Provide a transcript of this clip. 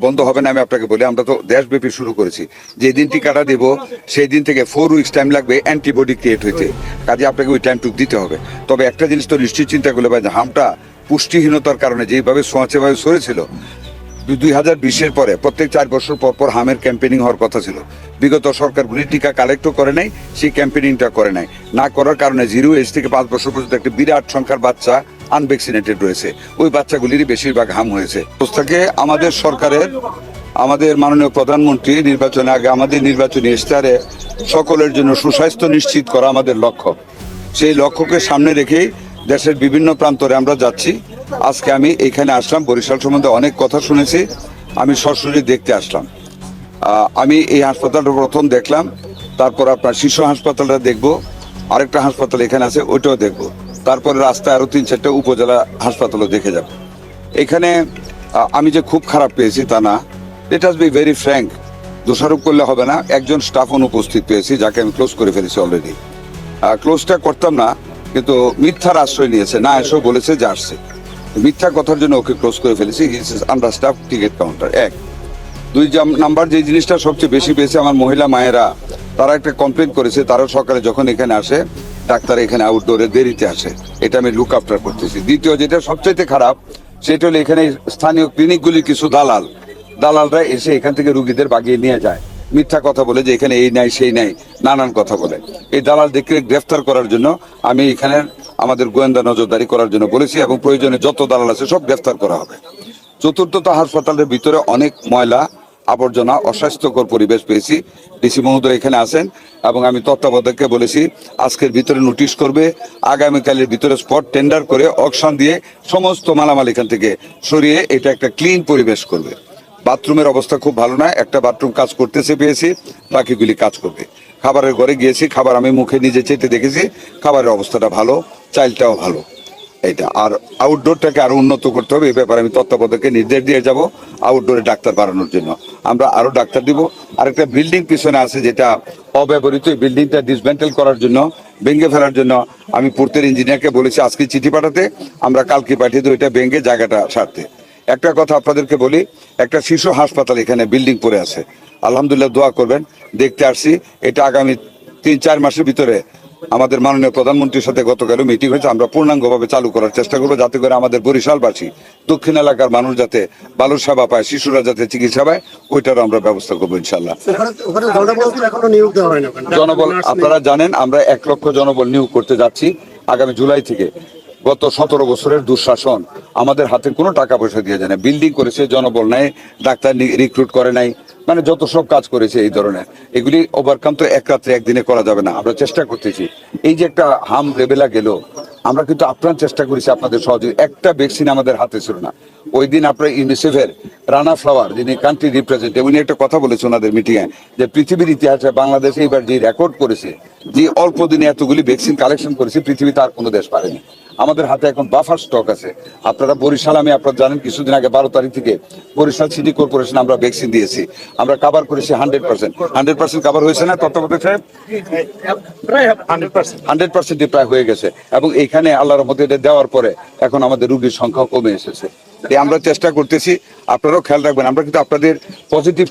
বন্ধ হবে না আমি আপনাকে বলি, আমরা তো দেশব্যাপী শুরু করেছি। যেদিন টিকাটা দেব সেই দিন থেকে 4 উইকস টাইম লাগবে অ্যান্টিবডি ক্রিয়েট হইতে, কাজে আপনাকে ওই টাইমটুকু দিতে হবে। তবে একটা জিনিস তো নিশ্চয়ই চিন্তা করলে ভাই, হামটা পুষ্টিহীনতার কারণে যেভাবে ছোঁয়াচেভাবে সরেছিল 2020-এর পরে প্রত্যেক 4 বছর পর পর হামের ক্যাম্পেনিং হওয়ার কথা ছিল। বিগত সরকারগুলি টিকা কালেক্টও করে নাই, সেই ক্যাম্পেনিংটা করে নাই। না করার কারণে 0 এজ থেকে 5 বছর পর্যন্ত একটা বিরাট সংখ্যার বাচ্চা আনভ্যাকসিনেটেড রয়েছে। ওই বাচ্চাগুলিরই বেশিরভাগ হাম হয়েছে। অবস্থাকে আমাদের সরকারের, আমাদের মাননীয় প্রধানমন্ত্রী নির্বাচনে আগে আমাদের নির্বাচনী ইশতেহারে সকলের জন্য সুস্বাস্থ্য নিশ্চিত করা আমাদের লক্ষ্য। সেই লক্ষ্যকে সামনে রেখেই দেশের বিভিন্ন প্রান্তরে আমরা যাচ্ছি। আজকে আমি এখানে আসলাম, বরিশাল সম্বন্ধে অনেক কথা শুনেছি, আমি সরাসরি দেখতে আসলাম। আমি এই হাসপাতালটা প্রথম দেখলাম, তারপর আপনার শিশু হাসপাতালটা দেখব, আরেকটা হাসপাতাল এখানে আছে ওইটাও দেখব, তারপরে রাস্তায় আরো 3-4টা উপজেলা হাসপাতালও দেখে যাব। এখানে আমি যে খুব খারাপ পেয়েছি তা না, let us be very frank, দোষারোপ করলে হবে না। একজন স্টাফ অনুপস্থিত পেয়েছি যাকে আমি ক্লোজ করে ফেলেছি অলরেডি। ক্লোজটা করতাম না, কিন্তু মিথ্যার আশ্রয় নিয়েছে, না এসেও বলেছে যে আসছে, মিথ্যা কথার জন্য ওকে ক্লোজ করে ফেলেছি। Under staff ticket counter 1। 2 number যে জিনিসটা সবচেয়ে বেশি পেয়েছে, আমার মহিলা মায়েরা তারা একটা কমপ্লেন করেছে, তারা সকালে যখন এখানে আসে ডাক্তার এখানে আউটডোরে দেরিতে আসে, এটা আমি লুক আফটার করতেছি। দ্বিতীয় যেটা সবচাইতে খারাপ সেটা হলো এখানে স্থানীয় ক্লিনিকগুলির কিছু দালালরা এসে এখান থেকে রুগীদের বাগিয়ে নিয়ে যায়, মিথ্যা কথা বলে যে এখানে এই নাই সেই নাই, নানান কথা বলে। এই দালালদেরকে গ্রেফতার করার জন্য আমি এখানে আমাদের গোয়েন্দা নজরদারি করার জন্য বলেছি, এবং প্রয়োজনে যত দালাল আছে সব গ্রেফতার করা হবে। চতুর্থত, হাসপাতালের ভিতরে অনেক ময়লা আবর্জনা, অস্বাস্থ্যকর পরিবেশ পেয়েছি। ডিসি মহোদয় এখানে আছেন, এবং আমি তত্ত্বাবধায়ককে বলেছি আজকের ভিতরে নোটিশ করবে, আগামীকালের ভিতরে স্পট টেন্ডার করে অকশন দিয়ে সমস্ত মালামাল এখান থেকে সরিয়ে এটা একটা ক্লিন পরিবেশ করবে। বাথরুমের অবস্থা খুব ভালো না, একটা বাথরুম কাজ করতেছে পেয়েছি, বাকিগুলি কাজ করবে। খাবারের ঘরে গিয়েছি, খাবার আমি মুখে নিজে চেটে দেখেছি, খাবারের অবস্থাটা ভালো, চাইলটাও ভালো। এটা আর আউটডোরটাকে আরো উন্নত করতে হবে, এই ব্যাপারে আমি তত্ত্বাবধায়ককে নির্দেশ দিয়ে যাব আউটডোরে ডাক্তার বাড়ানোর জন্য। আমরা আরো ডাক্তার দিব। আরেকটা বিল্ডিং পিছনে আছে যেটা অব্যবহৃত, এই বিল্ডিংটা ডিসমেন্টেল করার জন্য, ভেঙে ফেলার জন্য আমি পূর্তের ইঞ্জিনিয়ারকে বলেছি আজকে চিঠি পাঠাতে, আমরা কালকে পাঠিয়ে দেবো এটা ভেঙে জায়গাটা সারতে। একটা কথা আপনাদেরকে বলি, একটা শিশু হাসপাতাল এখানে বিল্ডিং পড়ে আছে, আলহামদুলিল্লাহ দোয়া করবেন, দেখতে আসছি। এটা আগামী 3-4 মাসের ভিতরে আমাদের মাননীয় প্রধানমন্ত্রীর সাথে গতকাল মিটিং হয়েছে, আমরা পূর্ণাঙ্গভাবে চালু করার চেষ্টা করবো, যাতে করে আমাদের বরিশালবাসী, দক্ষিণ এলাকার মানুষ যাতে ভালো সেবা পায়, শিশুরা যাতে চিকিৎসা পায়, ওইটারও আমরা ব্যবস্থা করবো ইনশাল্লাহ। জনবল আপনারা জানেন আমরা 1 লক্ষ জনবল নিয়োগ করতে যাচ্ছি আগামী জুলাই থেকে। গত 17 বছরের দুঃশাসন, আমাদের হাতে কোনো টাকা পয়সা দিয়ে যায় না, বিল্ডিং করেছে, জনবল নাই, ডাক্তার রিক্রুট করে নাই, মানে যত সব কাজ করেছে এই ধরনের, এগুলি ওভারকাম তো এক রাত্রে একদিনে করা যাবে না। আমরা চেষ্টা করতেছি। এই যে একটা হাম লেভেলা গেল, আমরা কিন্তু আপ্রাণ চেষ্টা করেছি আপনাদের সহযোগিতা। একটা ভ্যাকসিন আমাদের হাতে ছিল না। ওই দিন আপনার ইউনিসেফের রানা ফ্লাওয়ার, যিনি কান্ট্রি রিপ্রেজেন্টেটিভ, উনি একটা কথা বলেছে ওনাদের মিটিংয়ে, যে পৃথিবীর ইতিহাসে বাংলাদেশ এইবার যে রেকর্ড করেছে, যে অল্প দিনে এতগুলি ভ্যাকসিন কালেকশন করেছে, পৃথিবীতে আর কোনো দেশ পারেনি। আমাদের হাতে এখন বাফার স্টক আছে। আপনারা বরিশাল, আমি আপনারা জানেন কিছুদিন আগে 12 তারিখ থেকে বরিশাল সিটি কর্পোরেশন আমরা ভ্যাকসিন দিয়েছি, আমরা কাভার করেছি 100% কাভার হয়েছে না তত্ত্বাবধায়ক সাহেব? 100% প্রায় হয়ে গেছে, এবং এইখানে আল্লাহর রহমতে এটা দেওয়ার পরে এখন আমাদের রোগীর সংখ্যা কমে এসেছে। আমরা চেষ্টা করতেছি, আপনারাও খেয়াল রাখবেন, আমরা কিন্তু আপনাদের পজিটিভ